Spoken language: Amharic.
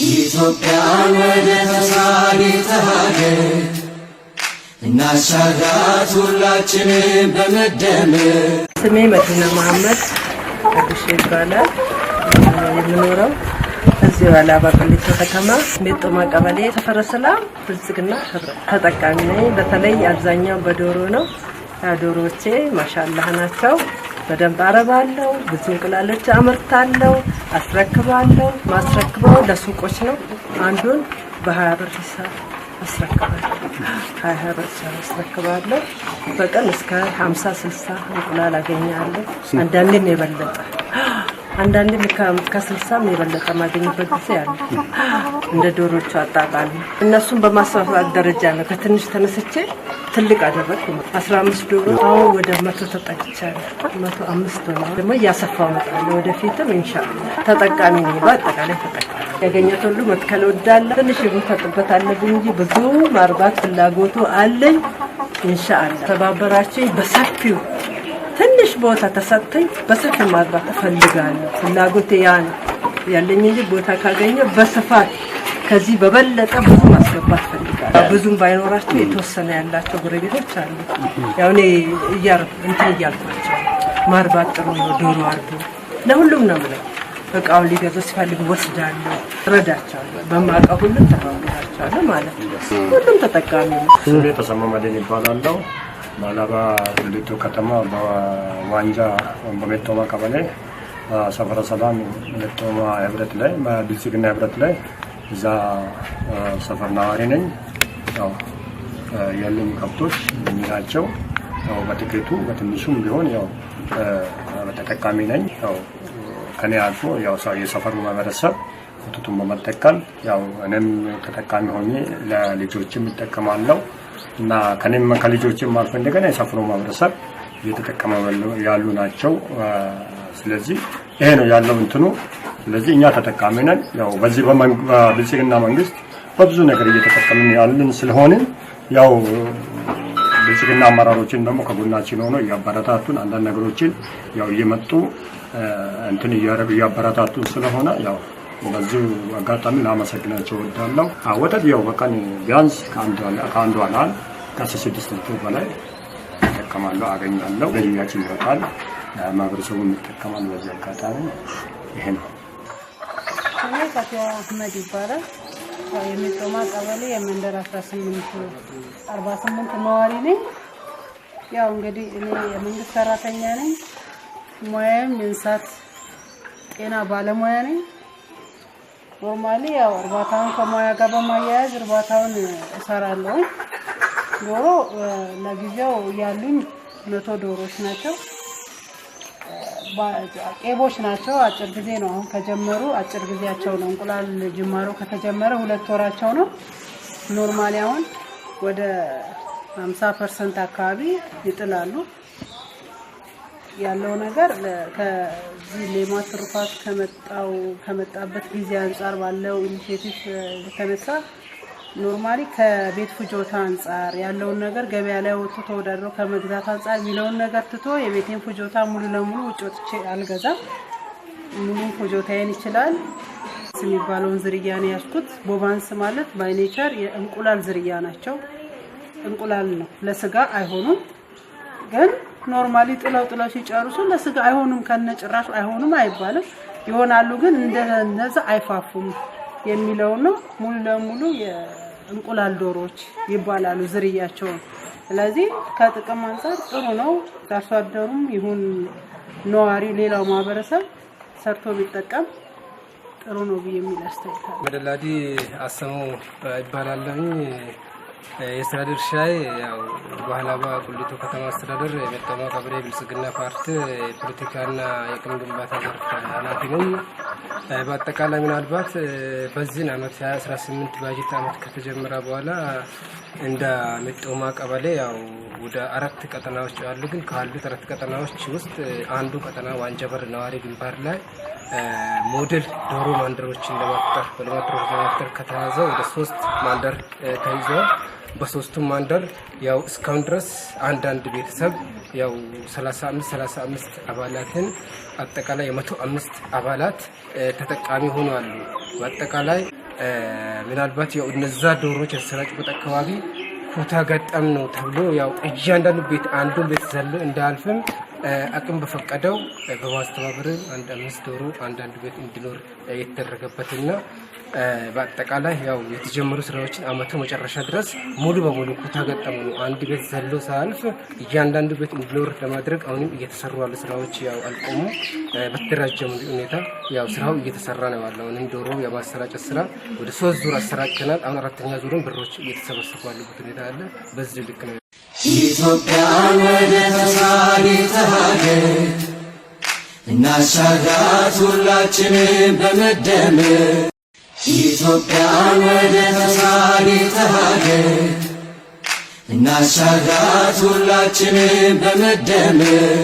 ኢትዮጵያ ወደ ተሳሪት ሀገር እናሻግራት ሁላችንም በመደመር። ስሜ መዲና መሐመድ አዲስ ይባላል። የምኖረው እዚህ ዋላባ ቁሊቶ ከተማ ሜጦማ ቀበሌ ሰፈረ ሰላም ብልጽግና ተጠቃሚ ነኝ። በተለይ አብዛኛው በዶሮ ነው። ዶሮዎቼ ማሻአላህ ናቸው። በደንብ አረባለሁ። ብዙ እንቁላሎች አመርታለሁ፣ አስረክባለሁ። ማስረክበው ለሱቆች ነው። አንዱን በ20 ብር ሂሳብ አስረክባለሁ። 20 ብር አስረክባለሁ። በቀን እስከ 50-60 እንቁላል አገኛለሁ። አንዳንዴም የበለጠ አንዳንዴም ከ60 የበለጠ ማገኝበት ጊዜ አለ። እንደ ዶሮቹ አጣጣል እነሱን በማስፋፋት ደረጃ ነው ከትንሽ ተነስቼ ትልቅ አደረኩ። 15 ዶሮ አሁን ወደ 100 ተጠግቻለሁ። 105 ነው ደግሞ እያሰፋው መጣለሁ። ወደፊትም ኢንሻአላህ ተጠቃሚ ነኝ። በአጠቃላይ ተጠቃሚ ያገኘሁት ሁሉ መትከል ወዳለሁ። ትንሽ ይፈጥበት አለብኝ እንጂ ብዙ ማርባት ፍላጎቱ አለኝ። ኢንሻአላህ ተባበራችሁ በሰፊው ትንሽ ቦታ ተሰጥተኝ በሰፊው ማርባት እፈልጋለሁ። ፍላጎቴ ያን ያለኝ እንጂ ቦታ ካገኘው በስፋት ከዚህ በበለጠ ብዙ ማስገባት ፈልጋለሁ። ብዙም ባይኖራቸው የተወሰነ ያላቸው ጎረቤቶች አሉ። ያው እኔ እያልኳቸው ማርባት ጥሩ ነው፣ ዶሮ አርዱ ለሁሉም ነው ማለት በቃው ሊገዙ ሲፈልጉ ወስዳለሁ፣ ረዳቻለሁ። በማቀው ሁሉ ተባብራቻለሁ ማለት ነው። ሁሉም ተጠቃሚ ነው። ስሜ ተሰማ መደን ይባላል። ዋላባ ቁሊቶ ከተማ በዋንጃ በሜጦማ ቀበሌ ሰፈረ ሰላም ሜጦማ ህብረት ላይ በብልጽግና ህብረት ላይ እዛ ሰፈር ነዋሪ ነኝ። ያው ያሉኝ ከብቶች ናቸው። ያው በጥቂቱ በትንሹም ቢሆን ያው ተጠቃሚ ነኝ። ያው ከኔ አልፎ ያው የሰፈሩ ማህበረሰብ ወተቱን በመጠቀም ያው እኔም ተጠቃሚ ሆኜ ለልጆችም እጠቀማለሁ እና ከኔም ከልጆችም አልፎ እንደገና የሰፈሩ ማህበረሰብ እየተጠቀመ ያሉ ናቸው። ስለዚህ ይሄ ነው ያለው እንትኑ። ስለዚህ እኛ ተጠቃሚ ነን። ያው በዚህ በብልጽግና መንግስት በብዙ ነገር እየተጠቀምን ያለን ስለሆነ ያው ብልጽግና አመራሮችን ደግሞ ከጎናችን ሆኖ እያበረታቱን አንዳንድ ነገሮችን ያው እየመጡ እንትን እያበረታቱን ስለሆነ ያው በዚህ አጋጣሚ ላመሰግናቸው እወዳለሁ። ወተት ያው በቀን ቢያንስ ከአንዱ አላል ከ6 ሊትር በላይ እጠቀማለሁ፣ አገኛለሁ። ገቢያችን ይወጣል፣ ማህበረሰቡን ይጠቀማል። በዚህ አጋጣሚ ይሄ ነው። እኔ ፈቲያ አህመድ ይባላል። የሜጦማ ቀበሌ የመንደር 18 ነዋሪ ነኝ። ያው እንግዲህ እኔ የመንግስት ሰራተኛ ነኝ። ሙያዬም የእንስሳት ጤና ባለሙያ ነኝ። ኖርማሊ ያው እርባታውን ከሙያ ጋር በማያያዝ እርባታውን እሰራለሁ። ዶሮ ለጊዜው ያሉኝ 100 ዶሮች ናቸው። ቄቦች ናቸው። አጭር ጊዜ ነው አሁን ከጀመሩ፣ አጭር ጊዜያቸው ነው። እንቁላል ጅማሮ ከተጀመረ 2 ወራቸው ነው። ኖርማሊ አሁን ወደ 50% አካባቢ ይጥላሉ። ያለው ነገር ከዚህ ሌማት ትሩፋት ከመጣበት ጊዜ አንፃር ባለው ኢኒሼቲቭ የተነሳ ኖርማሊ ከቤት ፍጆታ አንፃር ያለውን ነገር ገበያ ላይ ወጥቶ ተወዳድሮ ከመግዛት አንፃር የሚለውን ነገር ትቶ የቤቴን ፍጆታ ሙሉ ለሙሉ ውጭ ወጥቼ አልገዛም። ሙሉ ፍጆታዬን ይችላል የሚባለውን ዝርያ ነው ያስኩት። ቦቫንስ ማለት ባይ ኔቸር የእንቁላል ዝርያ ናቸው። እንቁላል ነው፣ ለስጋ አይሆኑም። ግን ኖርማሊ ጥለው ሲጨርሱ ለስጋ አይሆኑም፣ ከነጭራሹ አይሆኑም አይባልም። ይሆናሉ ግን እንደዛ አይፋፉም የሚለው ነው። ሙሉ ለሙሉ የእንቁላል ዶሮዎች ይባላሉ ዝርያቸው። ስለዚህ ከጥቅም አንፃር ጥሩ ነው። አርሶ አደሩም ይሁን ነዋሪ ሌላው ማህበረሰብ ሰርቶ ቢጠቀም ጥሩ ነው ብዬ የሚላስተካክል መደላዲ አሰሙ ይባላልኝ። የስራ ድርሻዬ ያው በዋላባ ቁሊቶ ከተማ አስተዳደር የሜጦማ ቀበሌ ብልጽግና ፓርቲ ፖለቲካና የቅም ግንባታ ዘርፍ ኃላፊ ነኝ። በአጠቃላይ ምናልባት በዚህ ዓመት 2018 ባጀት ዓመት ከተጀመረ በኋላ እንደ ሜጦማ ቀበሌ ያው ወደ 4 ቀጠናዎች አሉ። ግን ካሉት 4 ቀጠናዎች ውስጥ አንዱ ቀጠና ዋንጃበር ነዋሪ ግንባር ላይ ሞዴል ዶሮ ማንደሮችን ለመፍጠር በልማት ፕሮጀክት ከተያዘ ወደ 3 ማንደር ተይዘዋል። በሶስቱም ማንደር ያው እስካሁን ድረስ አንዳንድ ቤተሰብ ያው 35 አባላትን አጠቃላይ 105 አባላት ተጠቃሚ ሆነዋል። በአጠቃላይ ምናልባት ያው እነዛ ዶሮዎች የተሰራጩበት አካባቢ ኩታ ገጠም ነው ተብሎ ያው እያንዳንዱ ቤት አንዱን ቤት ዘሎ እንዳልፍም አቅም በፈቀደው በማስተባበር አንድ 5 ዶሮ አንዳንድ ቤት እንዲኖር የተደረገበትና በአጠቃላይ ያው የተጀመሩ ስራዎችን አመቱ መጨረሻ ድረስ ሙሉ በሙሉ ኩታ ገጠም ነው አንድ ቤት ዘሎ ሳልፍ እያንዳንዱ ቤት እንዲኖር ለማድረግ አሁንም እየተሰሩ ያሉ ስራዎች ያው አልቆሙ በተደራጀ ሁኔታ ያው ስራው እየተሰራ ነው ያለው። አሁንም ዶሮ የማሰራጨት ስራ ወደ 3 ዙር አሰራጭተናል። አሁን 4ኛ ዙሩን ብሮች እየተሰበሰቡ ያሉበት ሁኔታ አለ። በዚህ ልክ ነው ኢትዮጵያን ወደ ተሳሪተ ሀገር እናሻግራት ሁላችንም በመደመር ኢትዮጵያን ወደ ተሳሪተ ሀገር እናሻግራት ሁላችንም በመደመር